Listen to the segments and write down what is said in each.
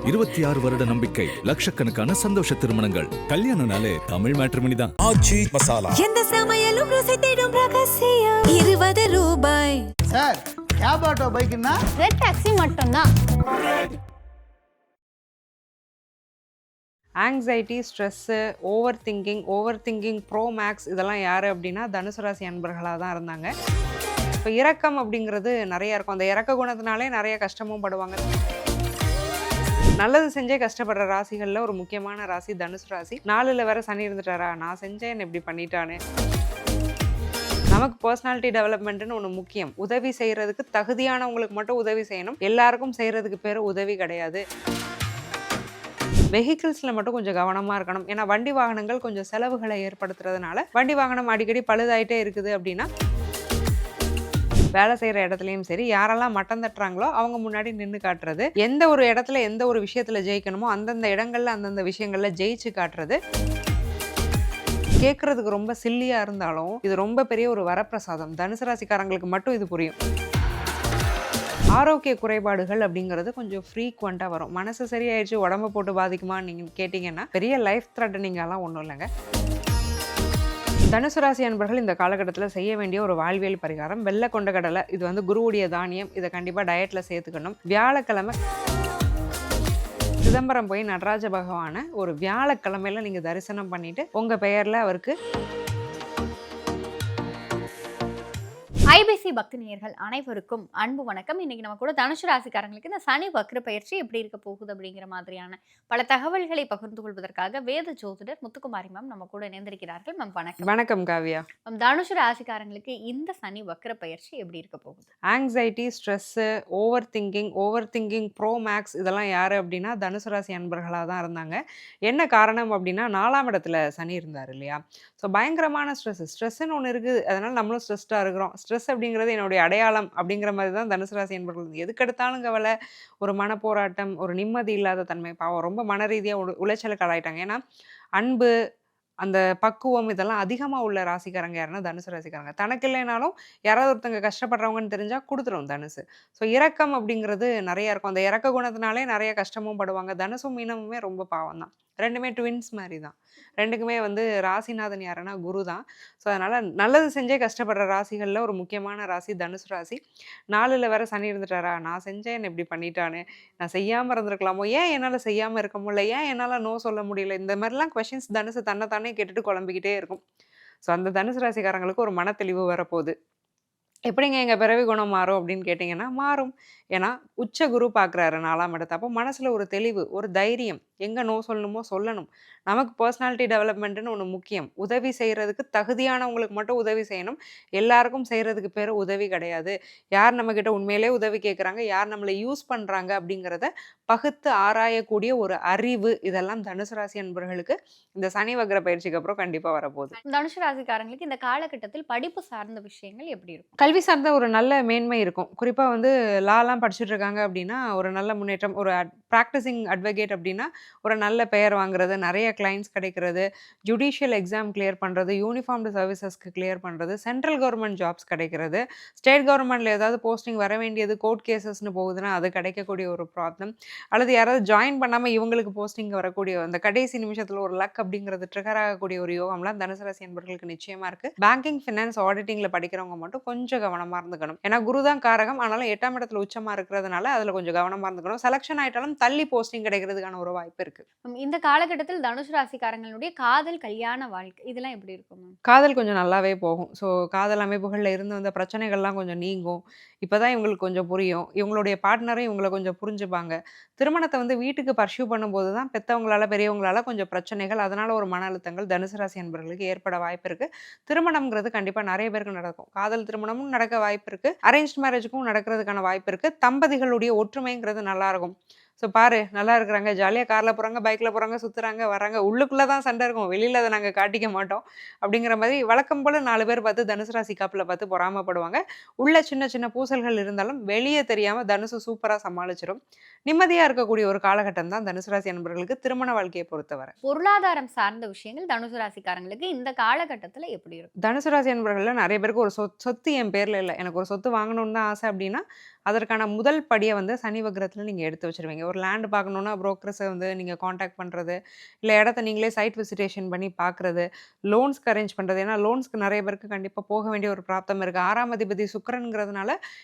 26 வருட நம்பிக்கை, லட்சக்கணக்கான சந்தோஷ திருமணங்கள். கல்யாணம்னாலே தமிழ் மேட்ரிமோனி தான். ஆச்சி மசாலா. எந்த சமையலும் ருசி தேடும் ரகசியம். 20 ரூபாய். சார், கேப் ஆட்டோ பைக்குன்னா ரெட் டாக்ஸி மட்டும்தான். Anxiety, stress, overthinking bro max இதெல்லாம் யார் அப்படின்னா தனுசு ராசி அன்பர்களாக தான் இருந்தாங்க. இப்போ இரக்கம் அப்படிங்கிறது நிறையா இருக்கும். அந்த இரக்க குணத்தினாலே நிறைய கஷ்டமும் படுவாங்க. நல்லது செஞ்சே கஷ்டப்படுற ராசிகளில் ஒரு முக்கியமான ராசி தனுசு ராசி. 4ல் வேற சனி இருந்துட்டாரா, நான் செஞ்சேன் இப்படி பண்ணிட்டானே. நமக்கு பர்சனாலிட்டி டெவலப்மெண்ட்னு ஒன்று முக்கியம். உதவி செய்கிறதுக்கு தகுதியானவங்களுக்கு மட்டும் உதவி செய்யணும். எல்லாருக்கும் செய்கிறதுக்கு பேர் உதவி கிடையாது. வெஹிக்கிள்ஸில் மட்டும் கொஞ்சம் கவனமாக இருக்கணும். ஏன்னா வண்டி வாகனங்கள் கொஞ்சம் செலவுகளை ஏற்படுத்துறதுனால வண்டி வாகனம் அடிக்கடி பழுதாயிட்டே இருக்குது அப்படின்னா வேலை செய்கிற இடத்துலையும் சரி, யாரெல்லாம் மட்டம் தட்டுறாங்களோ அவங்க முன்னாடி நின்று காட்டுறது, எந்த ஒரு இடத்துல எந்த ஒரு விஷயத்தில் ஜெயிக்கணுமோ அந்தந்த இடங்கள்ல அந்தந்த விஷயங்களில் ஜெயிச்சு காட்டுறது. கேட்குறதுக்கு ரொம்ப சில்லியாக இருந்தாலும் இது ரொம்ப பெரிய ஒரு வரப்பிரசாதம். தனுசு ராசிக்காரங்களுக்கு மட்டும் இது புரியும். ஆரோக்கிய குறைபாடுகள் அப்படிங்கிறது கொஞ்சம் ஃப்ரீக்வெண்ட்டாக வரும். மனசு சரியாயிடுச்சு உடம்பை போட்டு பாதிக்குமான்னு நீங்கள் கேட்டிங்கன்னா பெரிய லைஃப் த்ரெட்டனிங்காலாம் ஒன்றும் இல்லைங்க. தனுசு ராசி அன்பர்கள் இந்த காலகட்டத்தில் செய்ய வேண்டிய ஒரு வாழ்வியல் பரிகாரம் வெள்ளை கொண்ட கடலை. இது வந்து குருவுடைய தானியம். இதை கண்டிப்பாக டயட்டில் சேர்த்துக்கணும். வியாழக்கிழமை சிதம்பரம் போய் நடராஜ பகவானை ஒரு வியாழக்கிழமையில நீங்கள் தரிசனம் பண்ணிட்டு உங்கள் பெயரில் அவருக்கு ஐபிசி பக்தி நேயர்கள் அனைவருக்கும் அன்பு வணக்கம். இன்னைக்கு நம்ம கூட தனுசு ராசிக்காரங்களுக்கு இந்த சனி வக்ர பயிற்சி எப்படி இருக்க போகுது அப்படிங்கிற மாதிரியான பல தகவல்களை பகிர்ந்து கொள்வதற்காக வேத ஜோதிடர் முத்துக்குமாரி மேம் நம்ம கூட இணைந்திருக்கிறார்கள். மேம் வணக்கம். வணக்கம் காவியா. தனுசு ராசிக்காரங்களுக்கு இந்த சனி வக்ர பயிற்சி எப்படி இருக்க போகுது? Anxiety, stress, overthinking bro max இதெல்லாம் யார் அப்படின்னா தனுசு ராசி அன்பர்களாக தான் இருந்தாங்க. என்ன காரணம் அப்படின்னா 4ஆம் இடத்துல சனி இருந்தார் இல்லையா. ஸோ பயங்கரமான ஸ்ட்ரெஸ்ஸுன்னு ஒன்று இருக்குது. அதனால் நம்மளும் ஸ்ட்ரெஸ்டாக இருக்கிறோம். ஸ்ட்ரெஸ் அப்படிங்கிறது என்னுடைய அடையாளம் அப்படிங்கிற மாதிரி தான் தனுசு ராசி என்பர்கள் எதுக்கெடுத்தாலும் கவலை, ஒரு மனப்போராட்டம், ஒரு நிம்மதி இல்லாத தன்மை. பாவம் ரொம்ப மன ரீதியாக உளைச்சலுக்கு ஆளாயிட்டாங்க. ஏன்னா அன்பு, அந்த பக்குவம் இதெல்லாம் அதிகமாக உள்ள ராசிக்காரங்க யாருன்னா தனுசு ராசிக்காரங்க. தனக்கு இல்லைனாலும் யாராவது ஒருத்தங்க கஷ்டப்படுறவங்கன்னு தெரிஞ்சால் கொடுத்துரும் தனுசு. ஸோ இரக்கம் அப்படிங்கிறது நிறையா இருக்கும். அந்த இரக்க குணத்தினாலே நிறைய கஷ்டமும் படுவாங்க. தனுசும் மீனமுமே ரொம்ப பாவம் தான். ரெண்டுமே ட்வின்ஸ் மாதிரி தான். ரெண்டுக்குமே வந்து ராசிநாதன் யாருன்னா குரு தான். ஸோ அதனால் நல்லது செஞ்சே கஷ்டப்படுற ராசிகளில் ஒரு முக்கியமான ராசி தனுசு ராசி. 4ல் வேற சனி இருந்துட்டாரா, நான் செஞ்சேன் இப்படி பண்ணிட்டானே, நான் செய்யாமல் இருந்திருக்கலாமோ, ஏன் என்னால் செய்யாமல் இருக்க முடியல, ஏன் என்னால் நோ சொல்ல முடியல, இந்த மாதிரிலாம் கொஷின்ஸ் தனுசு தன்னைத்தானே கேட்டுட்டு குழம்பிக்கிட்டே இருக்கும். ஸோ அந்த தனுசு ராசிக்காரங்களுக்கு ஒரு மனத்தெளிவு வரப்போகுது. எப்படிங்க எங்கள் பிறவி குணம் மாறும் அப்படின்னு கேட்டிங்கன்னா மாறும். ஏன்னா உச்ச குரு பார்க்குறாரு 4ஆம் இடத்தை. அப்போ மனசில் ஒரு தெளிவு, ஒரு தைரியம், எங்கே நோ சொல்லணுமோ சொல்லணும். நமக்கு பர்சனாலிட்டி டெவலப்மெண்ட்டுன்னு ஒன்று முக்கியம். உதவி செய்கிறதுக்கு தகுதியானவங்களுக்கு மட்டும் உதவி செய்யணும். எல்லாருக்கும் செய்கிறதுக்கு பேர் உதவி கிடையாது. யார் நம்மக்கிட்ட உண்மையிலே உதவி கேட்குறாங்க, யார் நம்மளை யூஸ் பண்ணுறாங்க அப்படிங்கிறத பகுத்து ஆராயக்கூடிய ஒரு அறிவு, இதெல்லாம் தனுசு ராசி அன்பர்களுக்கு இந்த சனி வக்ர பயிற்சிக்கு அப்புறம் கண்டிப்பாக வரப்போகுது. தனுசு ராசிக்காரங்களுக்கு இந்த காலகட்டத்தில் படிப்பு சார்ந்த விஷயங்கள் எப்படி இருக்கும்? கல்வி சார்ந்த ஒரு நல்ல மேன்மை இருக்கும். குறிப்பாக வந்து லாலாம் படிச்சுட்டு இருக்காங்க அப்படின்னா ஒரு நல்ல முன்னேற்றம். ஒரு ப்ராக்டிசிங் அட்வொகேட் அப்படின்னா ஒரு நல்ல பெயர் வாங்குறது, நிறைய கிளைண்ட்ஸ் கிடைக்கிறது, ஜுடிஷியல் எக்ஸாம் கிளியர் பண்ணுறது, யூனிஃபார்ம்டு சர்வீசஸ்க்கு கிளியர் பண்ணுறது, சென்ட்ரல் கவர்மெண்ட் ஜாப்ஸ் கிடைக்கிறது, ஸ்டேட் கவர்மெண்ட்டில் ஏதாவது போஸ்டிங் வர வேண்டியது கோர்ட் கேசஸ்னு போகுதுன்னா அது கிடைக்கக்கூடிய ஒரு ப்ராப்ளம். அல்லது யாராவது ஜாயின் பண்ணாமல் இவங்களுக்கு போஸ்டிங் வரக்கூடிய அந்த கடைசி நிமிஷத்தில் ஒரு லக் அப்படிங்கிறது ட்ரிகர் ஆகக்கூடிய ஒரு யோகம்லாம் தனுசு ராசி என்பவர்களுக்கு நிச்சயமாக இருக்குது. பேங்கிங், ஃபினான்ஸ், ஆடிட்டிங்கில் படிக்கிறவங்க மட்டும் கொஞ்சம் கவனமாக இருந்துக்கணும். ஏன்னா குரு தான் காரகம். ஆனாலும் 8ஆம் இடத்துல உச்சமாக இருக்கிறதுனால அதில் கொஞ்சம் கவனமாக இருந்துக்கணும். செலெக்ஷன் ஆகிட்டாலும் தள்ளி போஸ்டிங் கிடைக்கிறதுக்கான ஒரு வாய்ப்பு இருக்குது. இந்த காலகட்டத்தில் தனுசு ராசிக்காரங்களுடைய காதல், கல்யாண வாழ்க்கை இதெல்லாம் எப்படி இருக்கும்? காதல் கொஞ்சம் நல்லாவே போகும். ஸோ காதல் அமைப்புகளில் இருந்து வந்த பிரச்சனைகள்லாம் கொஞ்சம் நீங்கும். இப்போ தான் இவங்களுக்கு கொஞ்சம் புரியும். இவங்களுடைய பார்ட்னரும் இவங்களை கொஞ்சம் புரிஞ்சுப்பாங்க. திருமணத்தை வந்து வீட்டுக்கு பர்சியூ பண்ணும்போது தான் பெற்றவங்களால பெரியவங்களால கொஞ்சம் பிரச்சனைகள், அதனால் ஒரு மன அழுத்தங்கள் தனுசு ராசி என்பவர்களுக்கு ஏற்பட வாய்ப்பு இருக்குது. திருமணம்ங்கிறது கண்டிப்பாக நிறைய பேருக்கு நடக்கும். காதல் திருமணமும் நடக்க வாய்ப்பு இருக்குது. அரேஞ்ச் மேரேஜுக்கும் நடக்கிறதுக்கான வாய்ப்பு இருக்குது. தம்பதிகளுடைய ஒற்றுமைங்கிறது நல்லாயிருக்கும். ஸோ பாரு நல்லா இருக்கிறாங்க, ஜாலியாக காரில் போகிறாங்க, பைக்கில் போகிறாங்க, சுற்றுறாங்க, வராங்க, உள்ளுக்குள்ளே தான் சண்டை இருக்கும், வெளியில் அதை நாங்கள் காட்டிக்க மாட்டோம் அப்படிங்கிற மாதிரி வழக்கம் போல் 4 பேர் பார்த்து தனுசு ராசி காப்பில் பார்த்து பொறாமப்படுவாங்க. உள்ள சின்ன சின்ன பூசல்கள் இருந்தாலும் வெளியே தெரியாமல் தனுசு சூப்பராக சமாளிச்சிடும். நிம்மதியாக இருக்கக்கூடிய ஒரு காலகட்டம் தான் தனுசு ராசி நண்பர்களுக்கு திருமண வாழ்க்கையை பொறுத்தவரை. பொருளாதாரம் சார்ந்த விஷயங்கள் தனுசு ராசிக்காரங்களுக்கு இந்த காலகட்டத்தில் எப்படி இருக்கும்? தனுசு ராசி நண்பர்களில் நிறைய பேருக்கு ஒரு சொத்து என் பேரில் இல்லை, எனக்கு ஒரு சொத்து வாங்கணும்னு தான் ஆசை அப்படின்னா அதற்கான முதல் படியை வந்து சனி வக்ரத்தில் நீங்கள் எடுத்து வச்சுருவீங்க. ஒரு லேண்டு பார்க்கணுன்னா புரோக்கர்ஸை வந்து நீங்கள் காண்டாக்ட் பண்ணுறது, இல்லை இடத்த நீங்களே சைட் விசிட்டேஷன் பண்ணி பார்க்குறது, லோன்ஸ்க்கு அரேஞ்ச் பண்ணுறது. ஏன்னா லோன்ஸ்க்கு நிறைய பேருக்கு கண்டிப்பாக போக வேண்டிய ஒரு பிராப்தம் இருக்குது. 6ஆம் அதிபதி சுக்கிரன்ங்கிறதுனால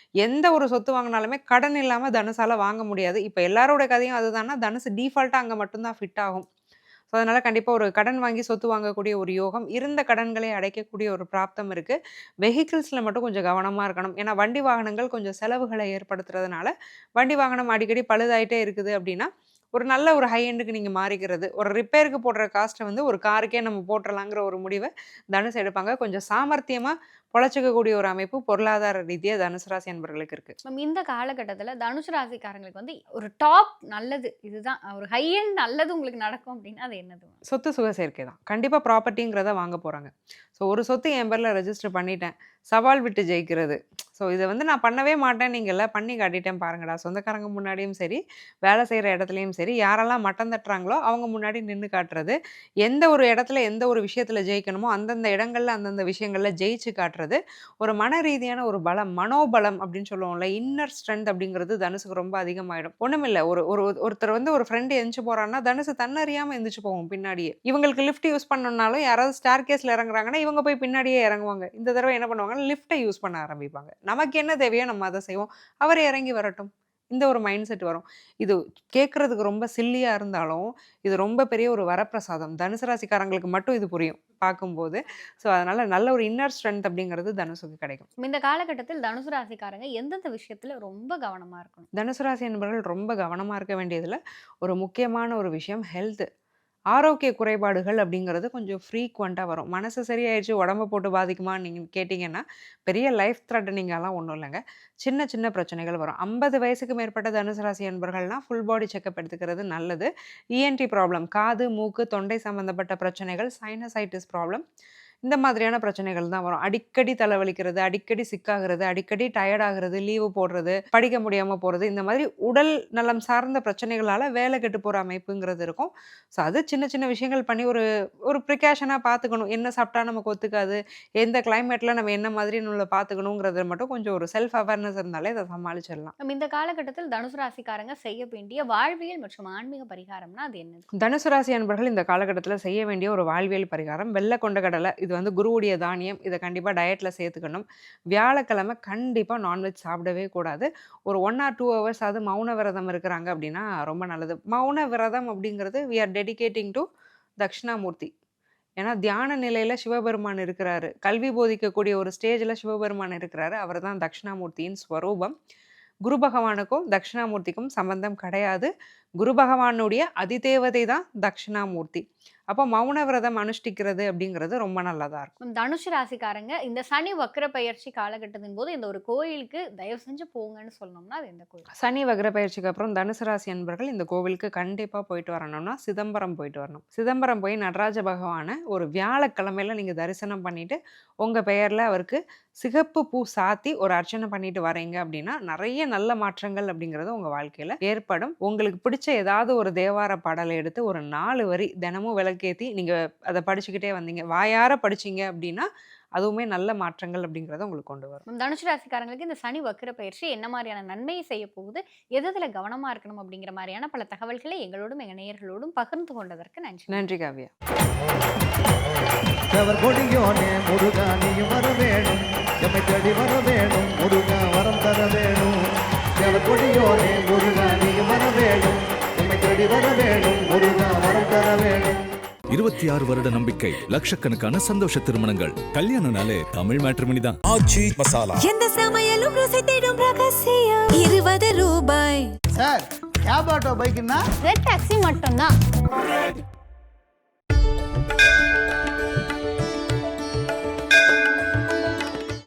எந்த ஒரு சொத்து வாங்கினாலுமே கடன் இல்லாமல் தனுசால வாங்க முடியாது. இப்போ எல்லாரோட கதையும் அதுதான்னா தனுசு டீஃபால்ட்டாக அங்கே மட்டும்தான் ஃபிட் ஆகும். ஸோ அதனால் கண்டிப்பாக ஒரு கடன் வாங்கி சொத்து வாங்கக்கூடிய ஒரு யோகம், இருந்த கடன்களை அடைக்கக்கூடிய ஒரு பிராப்தம் இருக்குது. வெஹிக்கிள்ஸில் மட்டும் கொஞ்சம் கவனமாக இருக்கணும். ஏன்னா வண்டி வாகனங்கள் கொஞ்சம் செலவுகளை ஏற்படுத்துறதுனால வண்டி வாகனம் அடிக்கடி பழுதாயிட்டே இருக்குது அப்படின்னா ஒரு நல்ல ஒரு ஹை எண்டுக்கு நீங்கள் மாறிக்கிறது, ஒரு ரிப்பேருக்கு போடுற காஸ்ட்டை வந்து ஒரு காருக்கே நம்ம போட்டுடலாங்கிற ஒரு முடிவை தனுசு எடுப்பாங்க. கொஞ்சம் சாமர்த்தியமாக பொழைச்சிக்கக்கூடிய ஒரு அமைப்பு பொருளாதார ரீதியாக தனுசு ராசி அன்பர்களுக்கு இருக்குது. மேம் இந்த காலகட்டத்தில் தனுசு ராசிக்காரங்களுக்கு வந்து ஒரு டாப் நல்லது இதுதான், ஒரு ஹை எண்ட் நல்லது உங்களுக்கு நடக்கும் அப்படின்னா அது என்னது? சொத்து சுக சேர்க்கை தான். கண்டிப்பாக ப்ராப்பர்ட்டிங்கிறத வாங்க போகிறாங்க. ஸோ ஒரு சொத்து என் பேரில் ரெஜிஸ்டர் பண்ணிட்டேன், சவால் விட்டு ஜெயிக்கிறது. ஸோ இதை வந்து நான் பண்ணவே மாட்டேன், நீங்கள் எல்லாம் பண்ணி காட்டிட்டேன் பாருங்கடா. சொந்தக்காரங்க முன்னாடியும் சரி, வேலை செய்கிற இடத்துலையும் சரி, யாரெல்லாம் மட்டம் தட்டுறாங்களோ அவங்க முன்னாடி நின்று காட்டுறது. எந்த ஒரு இடத்துல எந்த ஒரு விஷயத்தில் ஜெயிக்கணுமோ அந்தந்த இடங்களில் அந்தந்த விஷயங்களில் ஜெயிச்சு காட்டுறது. ஒரு மன ரீதியான ஒரு பலம், மனோபலம் அப்படின்னு சொல்லுவோம்ல, இன்னர் ஸ்ட்ரென்த் அப்படிங்கிறது தனுசுக்கு ரொம்ப அதிகமாகிடும். ஒன்றுமில்லை, ஒருத்தர் வந்து ஒரு ஃப்ரெண்டு எந்திச்சு போகிறான்னா தனுசு தன்னறியாமல் எந்திரிச்சு போவோம் பின்னாடியே. இவங்களுக்கு லிஃப்ட் யூஸ் பண்ணணும்னாலும் யாராவது ஸ்டார் கேஸில் இறங்குறாங்கன்னா இவங்க போய் பின்னாடியே இறங்குவாங்க. இந்த தடவை என்ன பண்ணுவாங்கன்னா லிஃப்ட்டை யூஸ் பண்ண ஆரம்பிப்பாங்க. நமக்கு என்ன தேவையோ நம்ம அதை செய்வோம், அவர் இறங்கி வரட்டும், இந்த ஒரு மைண்ட் செட் வரும். இது கேட்குறதுக்கு ரொம்ப சில்லியாக இருந்தாலும் இது ரொம்ப பெரிய ஒரு வரப்பிரசாதம். தனுசு ராசிக்காரங்களுக்கு மட்டும் இது புரியும் பார்க்கும்போது. ஸோ அதனால் நல்ல ஒரு இன்னர் ஸ்ட்ரென்த் அப்படிங்கிறது தனுசுக்கு கிடைக்கும். இந்த காலகட்டத்தில் தனுசு ராசிக்காரங்க எந்தெந்த விஷயத்தில் ரொம்ப கவனமாக இருக்கணும்? தனுசு ராசி என்பவர்கள் ரொம்ப கவனமாக இருக்க வேண்டியதில் ஒரு முக்கியமான ஒரு விஷயம் ஹெல்த்து. ஆரோக்கிய குறைபாடுகள் அப்படிங்கிறது கொஞ்சம் ஃப்ரீக்வெண்ட்டாக வரும். மனசு சரியாயிடுச்சு உடம்பை போட்டு பாதிக்குமான்னு நீங்கள் கேட்டிங்கன்னா பெரிய லைஃப் த்ரெட்டனிங்கெல்லாம் ஒன்றும் இல்லைங்க. சின்ன சின்ன பிரச்சனைகள் வரும். 50 வயசுக்கு மேற்பட்ட தனுசு ராசி அன்பர்கள்னால் ஃபுல் பாடி செக்கப் எடுத்துக்கிறது நல்லது. இஎன்டி ப்ராப்ளம், காது மூக்கு தொண்டை சம்மந்தப்பட்ட பிரச்சனைகள், சைனசைட்டிஸ் ப்ராப்ளம், இந்த மாதிரியான பிரச்சனைகள் தான் வரும். அடிக்கடி தலைவலிக்கிறது, அடிக்கடி சிக்காகிறது, அடிக்கடி டயர்ட் ஆகிறது, லீவு போடுறது, படிக்க முடியாமல் போகிறது, இந்த மாதிரி உடல் நலம் சார்ந்த பிரச்சனைகளால் வேலை கெட்டு போகிற அமைப்புங்கிறது இருக்கும். ஸோ அது சின்ன சின்ன விஷயங்கள் பண்ணி ஒரு ப்ரிகாஷனாக பார்த்துக்கணும். என்ன சாப்பிட்டா நமக்கு ஒத்துக்காது, எந்த கிளைமேட்டில் நம்ம என்ன மாதிரி நம்மளை பார்த்துக்கணுங்கிறத மட்டும் கொஞ்சம் ஒரு செல்ஃப் அவேர்னஸ் இருந்தாலே அதை சமாளிச்சிடலாம். நம்ம இந்த காலகட்டத்தில் தனுசு ராசிக்காரங்க செய்ய வேண்டிய வாழ்வியல் மற்றும் ஆன்மீக பரிகாரம்னா அது என்னது? தனுசு ராசி அன்பர்கள் இந்த காலகட்டத்தில் செய்ய வேண்டிய ஒரு வாழ்வியல் பரிகாரம் வெள்ளை கொண்ட கடலை. இது வந்து குருவுடைய தானியம். இதை கண்டிப்பாக டயட்டில் சேர்த்துக்கணும். வியாழக்கிழமை கண்டிப்பாக நான்வெஜ் சாப்பிடவே கூடாது. ஒரு 1 or 2 hours அது மௌன விரதம் இருக்கிறாங்க அப்படின்னா ரொம்ப நல்லது. மௌன விரதம் அப்படிங்கிறது we are dedicating to Dakshinamurthy. ஏன்னா தியான நிலையில் சிவபெருமான் இருக்கிறாரு, கல்வி போதிக்கக்கூடிய ஒரு ஸ்டேஜில் சிவபெருமான் இருக்கிறாரு. அவர் தான் தட்சிணாமூர்த்தியின் ஸ்வரூபம். குரு பகவானுக்கும் தட்சிணாமூர்த்திக்கும் சம்பந்தம் கிடையாது. குரு பகவானுடைய அதிதேவதை தான் தட்சிணாமூர்த்தி. அப்போ மௌன விரதம் அனுஷ்டிக்கிறது அப்படிங்கிறது ரொம்ப நல்லதாக இருக்கும். தனுஷு ராசிக்காரங்க இந்த சனி வக்ர பயிற்சி காலகட்டத்தின் போது இந்த ஒரு கோயிலுக்கு தயவு செஞ்சு போங்கன்னு சொல்லணும்னா அது எந்த கோயில்? சனி வக்ர பயிற்சிக்கு அப்புறம் தனுசு ராசி அன்பர்கள் இந்த கோவிலுக்கு கண்டிப்பாக போயிட்டு வரணும்னா சிதம்பரம் போயிட்டு வரணும். சிதம்பரம் போய் நடராஜ பகவானை ஒரு வியாழக்கிழமையில நீங்கள் தரிசனம் பண்ணிட்டு உங்கள் பெயரில் அவருக்கு சிகப்பு பூ சாத்தி ஒரு அர்ச்சனை பண்ணிட்டு வரீங்க அப்படின்னா நிறைய நல்ல மாற்றங்கள் அப்படிங்கிறது உங்கள் வாழ்க்கையில் ஏற்படும். உங்களுக்கு பிடிச்ச ஏதாவது ஒரு தேவார பாடலை எடுத்து ஒரு 4 வரி தினமும் விளக்கேற்றி நீங்கள் அதை படிச்சுக்கிட்டே வந்தீங்க, வாயார படிச்சிங்க அப்படின்னா அதுவுமே நல்ல மாற்றங்கள் அப்படிங்கிறத உங்களுக்கு கொண்டு வரும். தனுஷு ராசிக்காரங்களுக்கு இந்த சனி வக்ர பயிற்சி என்ன மாதிரியான நன்மையை செய்ய போகுது, எதுல கவனமா இருக்கணும் அப்படிங்கிற மாதிரியான பல தகவல்களை எங்களோடும் எங்க நேயர்களோடும் பகிர்ந்து கொண்டதற்கு நன்றி. நன்றி காவ்யா. கொடியோனே முருகா நீயும் வர வேணும், எம்மை தேடி வர வேணும், முருகா வரம் தர வேணும். கொடியோனே முருகா நீயும் வர வேணும், எம்மை தேடி வர வேணும், முருகா வரம் தர வேணும். 26 வருட நம்பிக்கை, லட்சக்கணக்கான சந்தோஷ திருமணங்கள். கல்யாணம்னாலே தமிழ் மேட்ரிமோனி தான். ஆச்சி மசாலா. எந்த சமையலும் ருசி தேடும் ரகசியம். 20 ரூபாய். சார் கேப் ஆட்டோ பைக்குன்னா டாக்ஸி மட்டும்தான்.